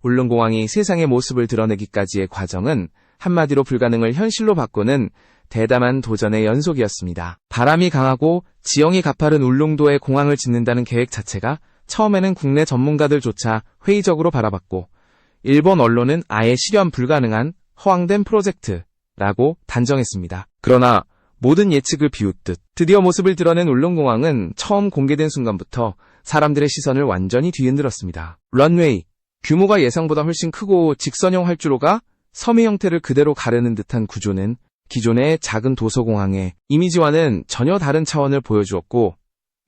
울릉공항이 세상의 모습을 드러내기까지의 과정은 한마디로 불가능을 현실로 바꾸는 대담한 도전의 연속이었습니다. 바람이 강하고 지형이 가파른 울릉도에 공항을 짓는다는 계획 자체가 처음에는 국내 전문가들조차 회의적으로 바라봤고, 일본 언론은 아예 실현 불가능한 허황된 프로젝트라고 단정했습니다. 그러나 모든 예측을 비웃듯 드디어 모습을 드러낸 울릉공항은 처음 공개된 순간부터 사람들의 시선을 완전히 뒤흔들었습니다. 런웨이, 규모가 예상보다 훨씬 크고 직선형 활주로가 섬의 형태를 그대로 가르는 듯한 구조는 기존의 작은 도서공항의 이미지와는 전혀 다른 차원을 보여주었고,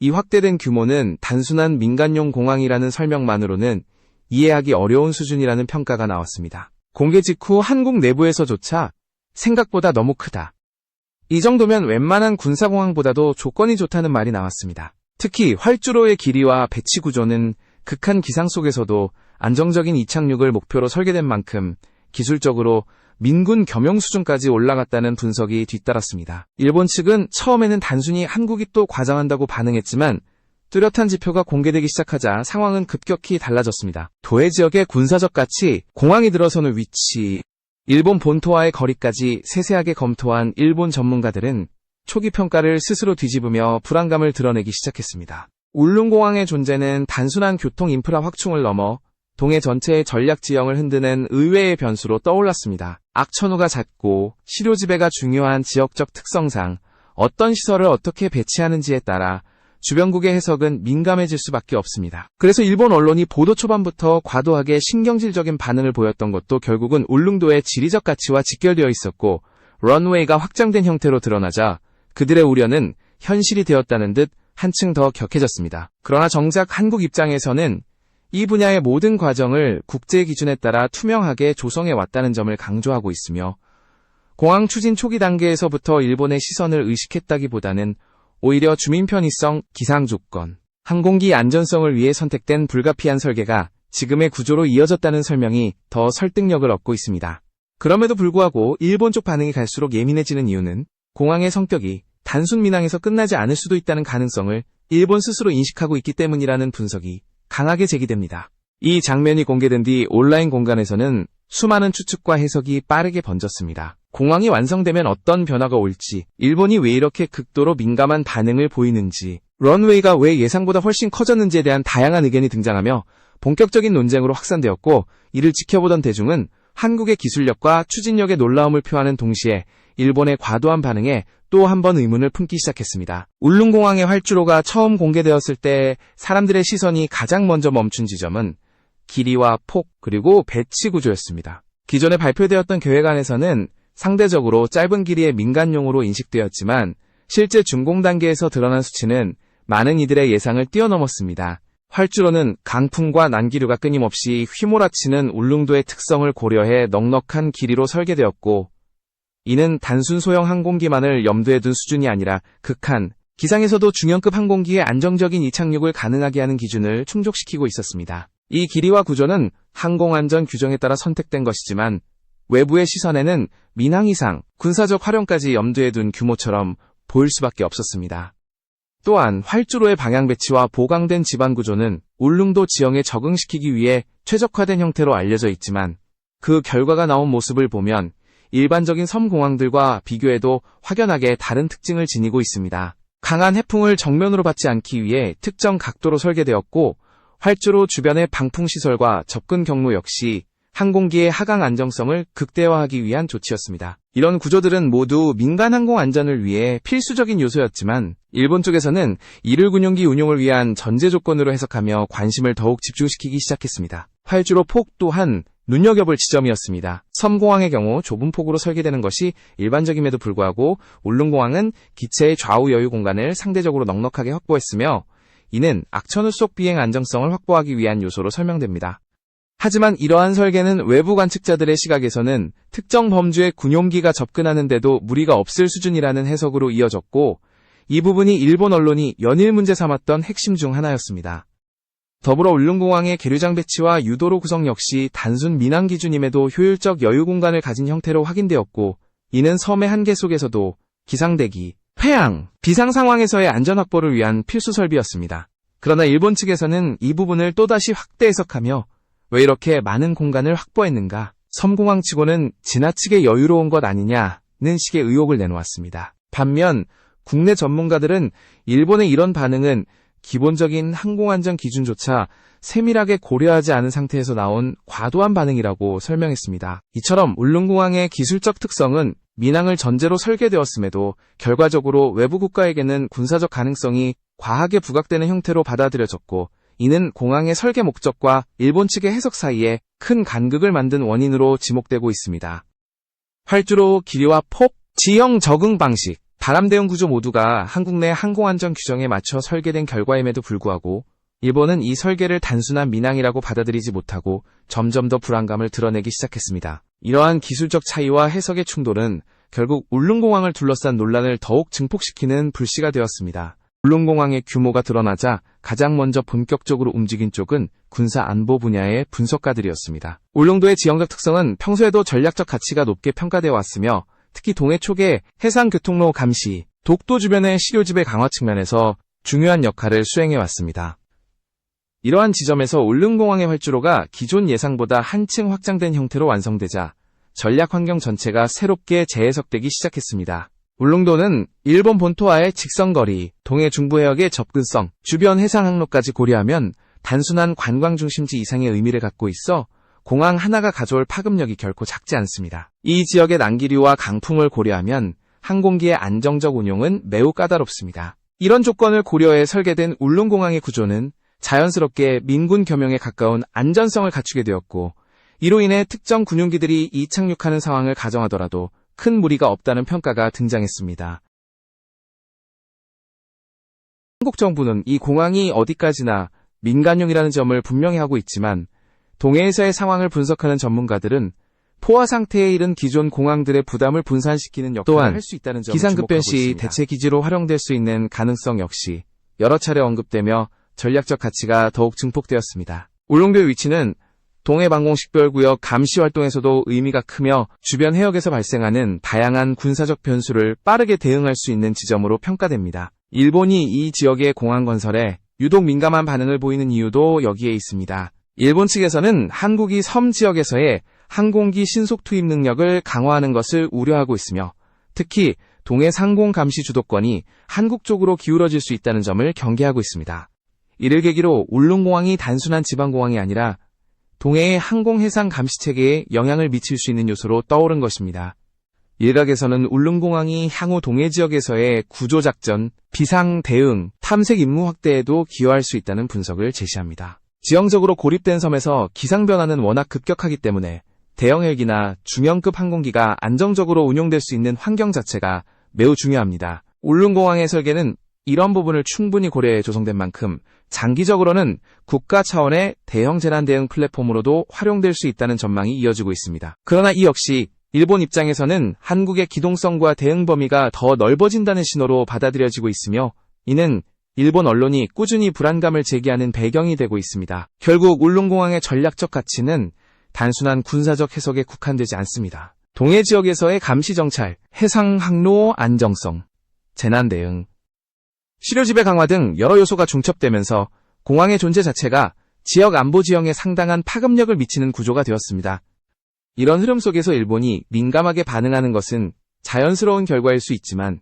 이 확대된 규모는 단순한 민간용 공항이라는 설명만으로는 이해하기 어려운 수준이라는 평가가 나왔습니다. 공개 직후 한국 내부에서조차 생각보다 너무 크다, 이 정도면 웬만한 군사공항보다도 조건이 좋다는 말이 나왔습니다. 특히 활주로의 길이와 배치 구조는 극한 기상 속에서도 안정적인 이착륙을 목표로 설계된 만큼 기술적으로 민군 겸용 수준까지 올라갔다는 분석이 뒤따랐습니다. 일본 측은 처음에는 단순히 한국이 또 과장한다고 반응했지만 뚜렷한 지표가 공개되기 시작하자 상황은 급격히 달라졌습니다. 도해 지역의 군사적 가치, 공항이 들어서는 위치, 일본 본토와의 거리까지 세세하게 검토한 일본 전문가들은 초기 평가를 스스로 뒤집으며 불안감을 드러내기 시작했습니다. 울릉공항의 존재는 단순한 교통 인프라 확충을 넘어 동해 전체의 전략 지형을 흔드는 의외의 변수로 떠올랐습니다. 악천후가 잦고 시료 지배가 중요한 지역적 특성상 어떤 시설을 어떻게 배치하는지에 따라 주변국의 해석은 민감해질 수밖에 없습니다. 그래서 일본 언론이 보도 초반부터 과도하게 신경질적인 반응을 보였던 것도 결국은 울릉도의 지리적 가치와 직결되어 있었고, 런웨이가 확장된 형태로 드러나자 그들의 우려는 현실이 되었다는 듯 한층 더 격해졌습니다. 그러나 정작 한국 입장에서는 이 분야의 모든 과정을 국제 기준에 따라 투명하게 조성해 왔다는 점을 강조하고 있으며, 공항 추진 초기 단계에서부터 일본의 시선을 의식했다기보다는 오히려 주민 편의성, 기상 조건, 항공기 안전성을 위해 선택된 불가피한 설계가 지금의 구조로 이어졌다는 설명이 더 설득력을 얻고 있습니다. 그럼에도 불구하고 일본 쪽 반응이 갈수록 예민해지는 이유는 공항의 성격이 단순 민항에서 끝나지 않을 수도 있다는 가능성을 일본 스스로 인식하고 있기 때문이라는 분석이 강하게 제기됩니다. 이 장면이 공개된 뒤 온라인 공간에서는 수많은 추측과 해석이 빠르게 번졌습니다. 공항이 완성되면 어떤 변화가 올지, 일본이 왜 이렇게 극도로 민감한 반응을 보이는지, 런웨이가 왜 예상보다 훨씬 커졌는지에 대한 다양한 의견이 등장하며 본격적인 논쟁으로 확산되었고, 이를 지켜보던 대중은 한국의 기술력과 추진력의 놀라움을 표하는 동시에 일본의 과도한 반응에 또 한 번 의문을 품기 시작했습니다. 울릉공항의 활주로가 처음 공개되었을 때 사람들의 시선이 가장 먼저 멈춘 지점은 길이와 폭, 그리고 배치 구조였습니다. 기존에 발표되었던 계획안에서는 상대적으로 짧은 길이의 민간용으로 인식되었지만 실제 준공 단계에서 드러난 수치는 많은 이들의 예상을 뛰어넘었습니다. 활주로는 강풍과 난기류가 끊임없이 휘몰아치는 울릉도의 특성을 고려해 넉넉한 길이로 설계되었고, 이는 단순 소형 항공기만을 염두에 둔 수준이 아니라 극한, 기상에서도 중형급 항공기의 안정적인 이착륙을 가능하게 하는 기준을 충족시키고 있었습니다. 이 길이와 구조는 항공안전 규정에 따라 선택된 것이지만 외부의 시선에는 민항 이상, 군사적 활용까지 염두에 둔 규모처럼 보일 수밖에 없었습니다. 또한 활주로의 방향 배치와 보강된 지반 구조는 울릉도 지형에 적응시키기 위해 최적화된 형태로 알려져 있지만 그 결과가 나온 모습을 보면 일반적인 섬공항들과 비교해도 확연하게 다른 특징을 지니고 있습니다. 강한 해풍을 정면으로 받지 않기 위해 특정 각도로 설계되었고, 활주로 주변의 방풍시설과 접근 경로 역시 항공기의 하강 안정성을 극대화하기 위한 조치였습니다. 이런 구조들은 모두 민간 항공 안전을 위해 필수적인 요소였지만 일본 쪽에서는 이를군용기 운용을 위한 전제 조건으로 해석하며 관심을 더욱 집중시키기 시작했습니다. 활주로 폭 또한 눈여겨볼 지점이었습니다. 섬공항의 경우 좁은 폭으로 설계되는 것이 일반적임에도 불구하고 울릉공항은 기체의 좌우 여유 공간을 상대적으로 넉넉하게 확보했으며, 이는 악천후 속 비행 안정성을 확보하기 위한 요소로 설명됩니다. 하지만 이러한 설계는 외부 관측자들의 시각에서는 특정 범주의 군용기가 접근하는데도 무리가 없을 수준이라는 해석으로 이어졌고, 이 부분이 일본 언론이 연일 문제 삼았던 핵심 중 하나였습니다. 더불어 울릉공항의 계류장 배치와 유도로 구성 역시 단순 민항 기준임에도 효율적 여유 공간을 가진 형태로 확인되었고, 이는 섬의 한계 속에서도 기상대기, 회항, 비상 상황에서의 안전 확보를 위한 필수 설비였습니다. 그러나 일본 측에서는 이 부분을 또다시 확대 해석하며 왜 이렇게 많은 공간을 확보했는가? 섬공항치고는 지나치게 여유로운 것 아니냐는 식의 의혹을 내놓았습니다. 반면 국내 전문가들은 일본의 이런 반응은 기본적인 항공안전 기준조차 세밀하게 고려하지 않은 상태에서 나온 과도한 반응이라고 설명했습니다. 이처럼 울릉공항의 기술적 특성은 민항을 전제로 설계되었음에도 결과적으로 외부 국가에게는 군사적 가능성이 과하게 부각되는 형태로 받아들여졌고, 이는 공항의 설계 목적과 일본 측의 해석 사이에 큰 간극을 만든 원인으로 지목되고 있습니다. 활주로 길이와 폭, 지형 적응 방식, 바람 대응 구조 모두가 한국 내 항공안전 규정에 맞춰 설계된 결과임에도 불구하고 일본은 이 설계를 단순한 민항이라고 받아들이지 못하고 점점 더 불안감을 드러내기 시작했습니다. 이러한 기술적 차이와 해석의 충돌은 결국 울릉공항을 둘러싼 논란을 더욱 증폭시키는 불씨가 되었습니다. 울릉공항의 규모가 드러나자 가장 먼저 본격적으로 움직인 쪽은 군사안보 분야의 분석가들이었습니다. 울릉도의 지형적 특성은 평소에도 전략적 가치가 높게 평가되어 왔으며, 특히 동해 초기의 해상교통로 감시, 독도 주변의 시료지배 강화 측면에서 중요한 역할을 수행해왔습니다. 이러한 지점에서 울릉공항의 활주로가 기존 예상보다 한층 확장된 형태로 완성되자 전략 환경 전체가 새롭게 재해석되기 시작했습니다. 울릉도는 일본 본토와의 직선거리, 동해 중부해역의 접근성, 주변 해상 항로까지 고려하면 단순한 관광 중심지 이상의 의미를 갖고 있어 공항 하나가 가져올 파급력이 결코 작지 않습니다. 이 지역의 난기류와 강풍을 고려하면 항공기의 안정적 운용은 매우 까다롭습니다. 이런 조건을 고려해 설계된 울릉공항의 구조는 자연스럽게 민군 겸용에 가까운 안전성을 갖추게 되었고, 이로 인해 특정 군용기들이 이착륙하는 상황을 가정하더라도 큰 무리가 없다는 평가가 등장했습니다. 한국 정부는 이 공항이 어디까지나 민간용이라는 점을 분명히 하고 있지만, 동해에서의 상황을 분석하는 전문가들은 포화 상태에 이른 기존 공항들의 부담을 분산시키는 역할을 할 수 있다는 점을 기상급변 주목하고 시 있습니다. 대체 기지로 활용될 수 있는 가능성 역시 여러 차례 언급되며 전략적 가치가 더욱 증폭되었습니다. 울릉도의 위치는 동해방공식별구역 감시 활동에서도 의미가 크며 주변 해역에서 발생하는 다양한 군사적 변수를 빠르게 대응할 수 있는 지점으로 평가됩니다. 일본이 이 지역의 공항 건설에 유독 민감한 반응을 보이는 이유도 여기에 있습니다. 일본 측에서는 한국이 섬 지역에서의 항공기 신속 투입 능력을 강화하는 것을 우려하고 있으며, 특히 동해 상공 감시 주도권이 한국 쪽으로 기울어질 수 있다는 점을 경계하고 있습니다. 이를 계기로 울릉공항이 단순한 지방공항이 아니라 동해의 항공해상 감시체계에 영향을 미칠 수 있는 요소로 떠오른 것입니다. 일각에서는 울릉공항이 향후 동해 지역에서의 구조작전, 비상 대응, 탐색 임무 확대에도 기여할 수 있다는 분석을 제시합니다. 지형적으로 고립된 섬에서 기상 변화는 워낙 급격하기 때문에 대형 헬기나 중형급 항공기가 안정적으로 운용될 수 있는 환경 자체가 매우 중요합니다. 울릉공항의 설계는 이런 부분을 충분히 고려해 조성된 만큼 장기적으로는 국가 차원의 대형 재난 대응 플랫폼으로도 활용될 수 있다는 전망이 이어지고 있습니다. 그러나 이 역시 일본 입장에서는 한국의 기동성과 대응 범위가 더 넓어진다는 신호로 받아들여지고 있으며, 이는 일본 언론이 꾸준히 불안감을 제기하는 배경이 되고 있습니다. 결국 울릉공항의 전략적 가치는 단순한 군사적 해석에 국한되지 않습니다. 동해 지역에서의 감시 정찰, 해상 항로 안정성, 재난 대응, 시료지배 강화 등 여러 요소가 중첩되면서 공항의 존재 자체가 지역 안보 지형에 상당한 파급력을 미치는 구조가 되었습니다. 이런 흐름 속에서 일본이 민감하게 반응하는 것은 자연스러운 결과일 수 있지만,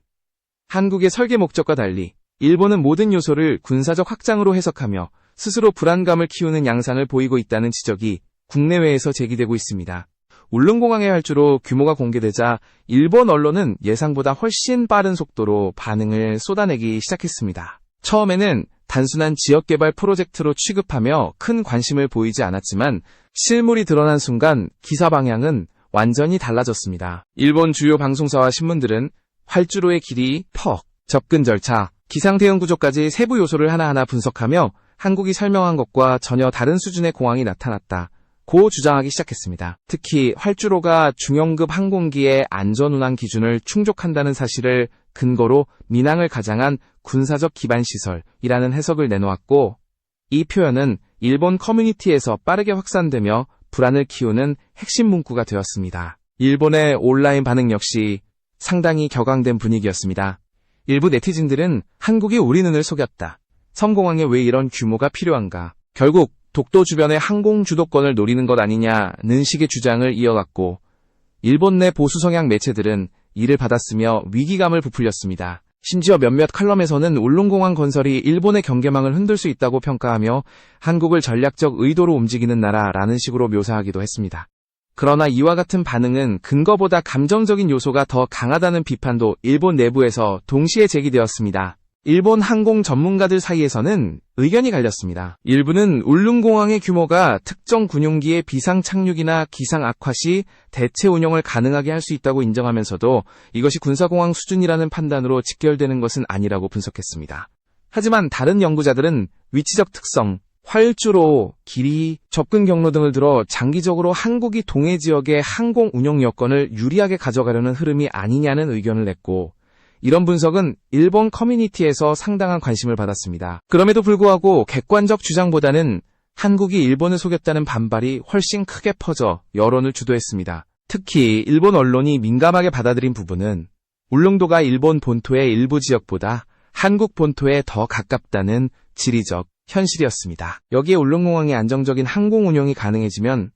한국의 설계 목적과 달리 일본은 모든 요소를 군사적 확장으로 해석하며 스스로 불안감을 키우는 양상을 보이고 있다는 지적이 국내외에서 제기되고 있습니다. 울릉공항의 활주로 규모가 공개되자 일본 언론은 예상보다 훨씬 빠른 속도로 반응을 쏟아내기 시작했습니다. 처음에는 단순한 지역개발 프로젝트로 취급하며 큰 관심을 보이지 않았지만, 실물이 드러난 순간 기사 방향은 완전히 달라졌습니다. 일본 주요 방송사와 신문들은 활주로의 길이, 퍽, 접근 절차, 기상 대응 구조까지 세부 요소를 하나하나 분석하며 한국이 설명한 것과 전혀 다른 수준의 공항이 나타났다 고 주장하기 시작했습니다. 특히 활주로가 중형급 항공기의 안전운항 기준을 충족한다는 사실을 근거로 민항을 가장한 군사적 기반 시설이라는 해석을 내놓았고, 이 표현은 일본 커뮤니티에서 빠르게 확산되며 불안을 키우는 핵심 문구가 되었습니다. 일본의 온라인 반응 역시 상당히 격앙된 분위기였습니다. 일부 네티즌들은 한국이 우리 눈을 속였다. 섬공항에 왜 이런 규모가 필요한가? 결국 독도 주변의 항공 주도권을 노리는 것 아니냐는 식의 주장을 이어갔고, 일본 내 보수 성향 매체들은 이를 받았으며 위기감을 부풀렸습니다. 심지어 몇몇 칼럼에서는 울릉공항 건설이 일본의 경계망을 흔들 수 있다고 평가하며 한국을 전략적 의도로 움직이는 나라라는 식으로 묘사하기도 했습니다. 그러나 이와 같은 반응은 근거보다 감정적인 요소가 더 강하다는 비판도 일본 내부에서 동시에 제기되었습니다. 일본 항공 전문가들 사이에서는 의견이 갈렸습니다. 일부는 울릉공항의 규모가 특정 군용기의 비상 착륙이나 기상 악화 시 대체 운영을 가능하게 할 수 있다고 인정하면서도 이것이 군사공항 수준이라는 판단으로 직결되는 것은 아니라고 분석했습니다. 하지만 다른 연구자들은 위치적 특성, 활주로, 길이, 접근 경로 등을 들어 장기적으로 한국이 동해 지역의 항공 운용 여건을 유리하게 가져가려는 흐름이 아니냐는 의견을 냈고, 이런 분석은 일본 커뮤니티에서 상당한 관심을 받았습니다. 그럼에도 불구하고 객관적 주장보다는 한국이 일본을 속였다는 반발이 훨씬 크게 퍼져 여론을 주도했습니다. 특히 일본 언론이 민감하게 받아들인 부분은 울릉도가 일본 본토의 일부 지역보다 한국 본토에 더 가깝다는 지리적 현실이었습니다. 여기에 울릉공항의 안정적인 항공 운용이 가능해지면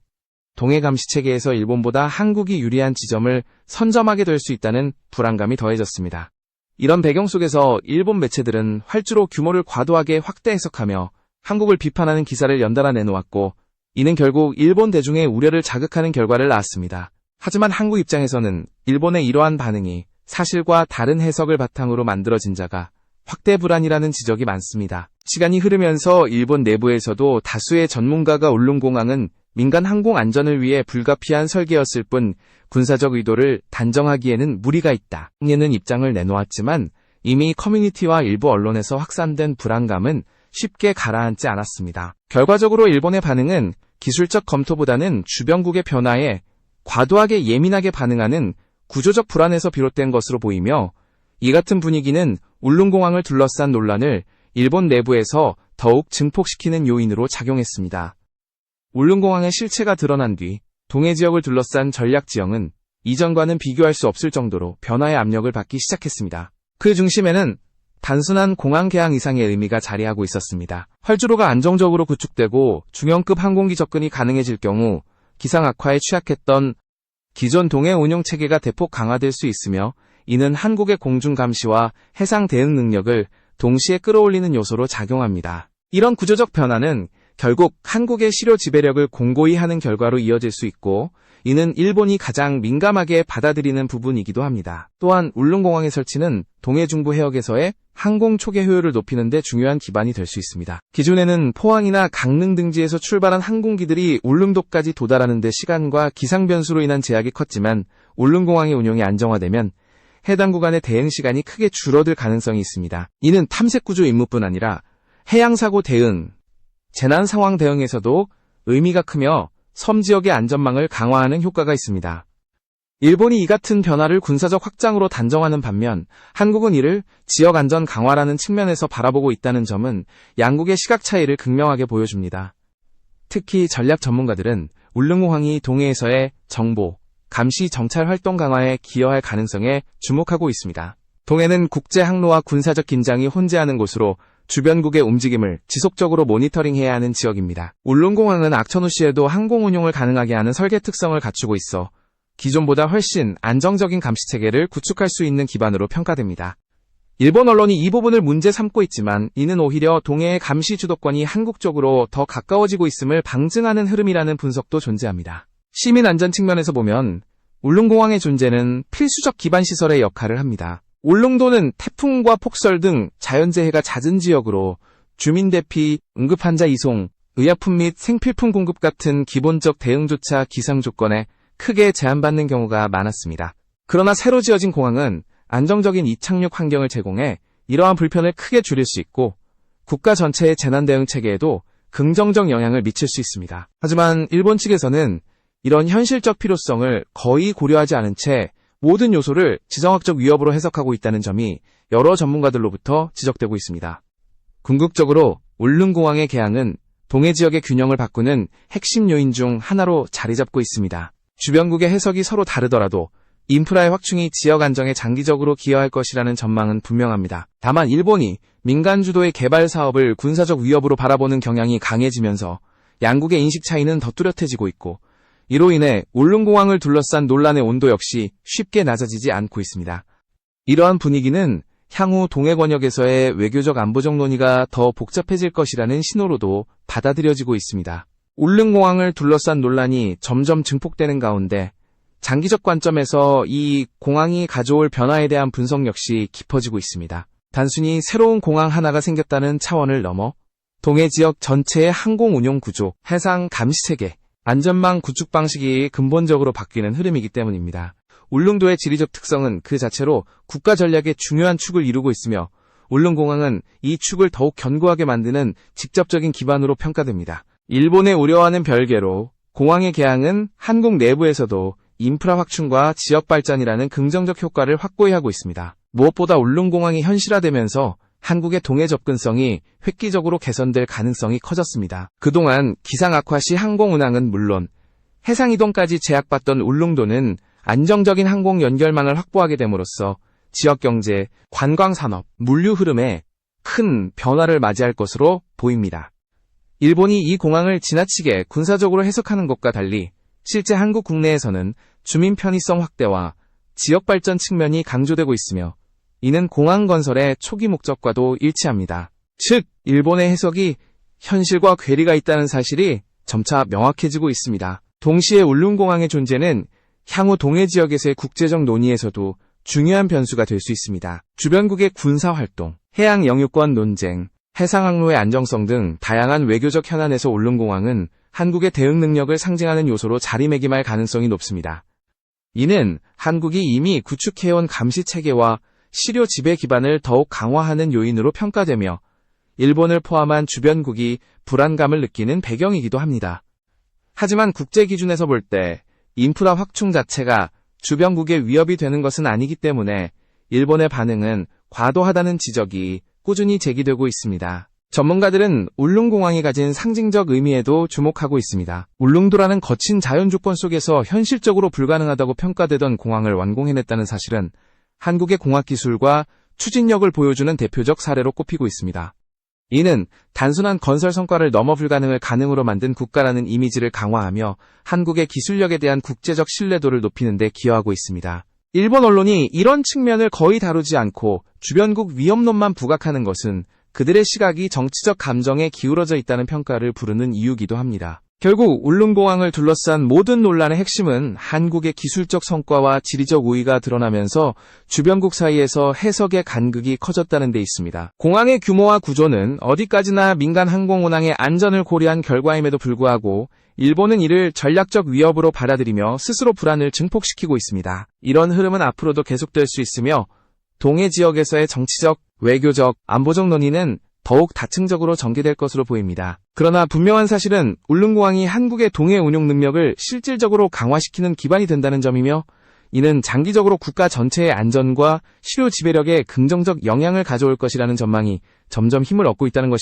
동해 감시 체계에서 일본보다 한국이 유리한 지점을 선점하게 될 수 있다는 불안감이 더해졌습니다. 이런 배경 속에서 일본 매체들은 활주로 규모를 과도하게 확대 해석하며 한국을 비판하는 기사를 연달아 내놓았고, 이는 결국 일본 대중의 우려를 자극하는 결과를 낳았습니다. 하지만 한국 입장에서는 일본의 이러한 반응이 사실과 다른 해석을 바탕으로 만들어진 자가 확대 불안이라는 지적이 많습니다. 시간이 흐르면서 일본 내부에서도 다수의 전문가가 울릉공항은 민간 항공 안전을 위해 불가피한 설계였을 뿐 군사적 의도를 단정하기에는 무리가 있다. 는 입장을 내놓았지만 이미 커뮤니티와 일부 언론에서 확산된 불안감은 쉽게 가라앉지 않았습니다. 결과적으로 일본의 반응은 기술적 검토보다는 주변국의 변화에 과도하게 예민하게 반응하는 구조적 불안에서 비롯된 것으로 보이며, 이 같은 분위기는 울릉공항을 둘러싼 논란을 일본 내부에서 더욱 증폭시키는 요인으로 작용했습니다. 울릉공항의 실체가 드러난 뒤 동해 지역을 둘러싼 전략 지형은 이전과는 비교할 수 없을 정도로 변화의 압력을 받기 시작했습니다. 그 중심에는 단순한 공항 개항 이상의 의미가 자리하고 있었습니다. 활주로가 안정적으로 구축되고 중형급 항공기 접근이 가능해질 경우 기상 악화에 취약했던 기존 동해 운용 체계가 대폭 강화될 수 있으며, 이는 한국의 공중 감시와 해상 대응 능력을 동시에 끌어올리는 요소로 작용합니다. 이런 구조적 변화는 결국 한국의 실효 지배력을 공고히 하는 결과로 이어질 수 있고, 이는 일본이 가장 민감하게 받아들이는 부분이기도 합니다. 또한 울릉공항의 설치는 동해 중부 해역에서의 항공 초계 효율을 높이는 데 중요한 기반이 될 수 있습니다. 기존에는 포항이나 강릉 등지에서 출발한 항공기들이 울릉도까지 도달하는 데 시간과 기상 변수로 인한 제약이 컸지만, 울릉공항의 운용이 안정화되면 해당 구간의 대응 시간이 크게 줄어들 가능성이 있습니다. 이는 탐색 구조 임무뿐 아니라 해양사고 대응, 재난 상황 대응에서도 의미가 크며 섬 지역의 안전망을 강화하는 효과가 있습니다. 일본이 이 같은 변화를 군사적 확장으로 단정하는 반면 한국은 이를 지역 안전 강화라는 측면에서 바라보고 있다는 점은 양국의 시각 차이를 극명하게 보여줍니다. 특히 전략 전문가들은 울릉공항이 동해에서의 정보, 감시 정찰 활동 강화에 기여할 가능성에 주목하고 있습니다. 동해는 국제 항로와 군사적 긴장이 혼재하는 곳으로 주변국의 움직임을 지속적으로 모니터링해야 하는 지역입니다. 울릉공항은 악천후시에도 항공 운용을 가능하게 하는 설계 특성을 갖추고 있어 기존보다 훨씬 안정적인 감시체계를 구축할 수 있는 기반으로 평가됩니다. 일본 언론이 이 부분을 문제 삼고 있지만, 이는 오히려 동해의 감시 주도권이 한국 쪽으로 더 가까워지고 있음을 방증하는 흐름이라는 분석도 존재합니다. 시민 안전 측면에서 보면 울릉공항의 존재는 필수적 기반시설의 역할을 합니다. 울릉도는 태풍과 폭설 등 자연재해가 잦은 지역으로 주민 대피, 응급환자 이송, 의약품 및 생필품 공급 같은 기본적 대응조차 기상 조건에 크게 제한받는 경우가 많았습니다. 그러나 새로 지어진 공항은 안정적인 이착륙 환경을 제공해 이러한 불편을 크게 줄일 수 있고, 국가 전체의 재난 대응 체계에도 긍정적 영향을 미칠 수 있습니다. 하지만 일본 측에서는 이런 현실적 필요성을 거의 고려하지 않은 채 모든 요소를 지정학적 위협으로 해석하고 있다는 점이 여러 전문가들로부터 지적되고 있습니다. 궁극적으로 울릉공항의 개항은 동해 지역의 균형을 바꾸는 핵심 요인 중 하나로 자리 잡고 있습니다. 주변국의 해석이 서로 다르더라도 인프라의 확충이 지역 안정에 장기적으로 기여할 것이라는 전망은 분명합니다. 다만 일본이 민간 주도의 개발 사업을 군사적 위협으로 바라보는 경향이 강해지면서 양국의 인식 차이는 더 뚜렷해지고 있고, 이로 인해 울릉공항을 둘러싼 논란의 온도 역시 쉽게 낮아지지 않고 있습니다. 이러한 분위기는 향후 동해 권역에서의 외교적 안보적 논의가 더 복잡해질 것이라는 신호로도 받아들여지고 있습니다. 울릉공항을 둘러싼 논란이 점점 증폭되는 가운데 장기적 관점에서 이 공항이 가져올 변화에 대한 분석 역시 깊어지고 있습니다. 단순히 새로운 공항 하나가 생겼다는 차원을 넘어 동해 지역 전체의 항공 운용 구조, 해상 감시 체계, 안전망 구축 방식이 근본적으로 바뀌는 흐름이기 때문입니다. 울릉도의 지리적 특성은 그 자체로 국가 전략의 중요한 축을 이루고 있으며 울릉공항은 이 축을 더욱 견고하게 만드는 직접적인 기반으로 평가됩니다. 일본의 우려와는 별개로 공항의 개항은 한국 내부에서도 인프라 확충과 지역 발전이라는 긍정적 효과를 확고히 하고 있습니다. 무엇보다 울릉공항이 현실화되면서 한국의 동해 접근성이 획기적으로 개선될 가능성이 커졌습니다. 그동안 기상 악화 시 항공 운항은 물론 해상 이동까지 제약받던 울릉도는 안정적인 항공 연결망을 확보하게 됨으로써 지역 경제, 관광 산업, 물류 흐름에 큰 변화를 맞이할 것으로 보입니다. 일본이 이 공항을 지나치게 군사적으로 해석하는 것과 달리 실제 한국 국내에서는 주민 편의성 확대와 지역 발전 측면이 강조되고 있으며 이는 공항 건설의 초기 목적과도 일치합니다. 즉, 일본의 해석이 현실과 괴리가 있다는 사실이 점차 명확해지고 있습니다. 동시에 울릉공항의 존재는 향후 동해 지역에서의 국제적 논의에서도 중요한 변수가 될 수 있습니다. 주변국의 군사활동, 해양 영유권 논쟁, 해상항로의 안정성 등 다양한 외교적 현안에서 울릉공항은 한국의 대응 능력을 상징하는 요소로 자리매김할 가능성이 높습니다. 이는 한국이 이미 구축해온 감시체계와 실효 지배 기반을 더욱 강화하는 요인으로 평가되며 일본을 포함한 주변국이 불안감을 느끼는 배경이기도 합니다. 하지만 국제 기준에서 볼 때 인프라 확충 자체가 주변국의 위협이 되는 것은 아니기 때문에 일본의 반응은 과도하다는 지적이 꾸준히 제기되고 있습니다. 전문가들은 울릉공항이 가진 상징적 의미에도 주목하고 있습니다. 울릉도라는 거친 자연 조건 속에서 현실적으로 불가능하다고 평가되던 공항을 완공해냈다는 사실은 한국의 공학기술과 추진력을 보여주는 대표적 사례로 꼽히고 있습니다. 이는 단순한 건설 성과를 넘어 불가능을 가능으로 만든 국가라는 이미지를 강화하며 한국의 기술력에 대한 국제적 신뢰도를 높이는 데 기여하고 있습니다. 일본 언론이 이런 측면을 거의 다루지 않고 주변국 위협론만 부각하는 것은 그들의 시각이 정치적 감정에 기울어져 있다는 평가를 부르는 이유기도 합니다. 결국 울릉공항을 둘러싼 모든 논란의 핵심은 한국의 기술적 성과와 지리적 우위가 드러나면서 주변국 사이에서 해석의 간극이 커졌다는 데 있습니다. 공항의 규모와 구조는 어디까지나 민간 항공 운항의 안전을 고려한 결과임에도 불구하고 일본은 이를 전략적 위협으로 받아들이며 스스로 불안을 증폭시키고 있습니다. 이런 흐름은 앞으로도 계속될 수 있으며 동해 지역에서의 정치적, 외교적, 안보적 논의는 더욱 다층적으로 전개될 것으로 보입니다. 그러나 분명한 사실은 울릉공항이 한국의 동해 운용 능력을 실질적으로 강화시키는 기반이 된다는 점이며 이는 장기적으로 국가 전체의 안전과 실효 지배력에 긍정적 영향을 가져올 것이라는 전망이 점점 힘을 얻고 있다는 것입니다.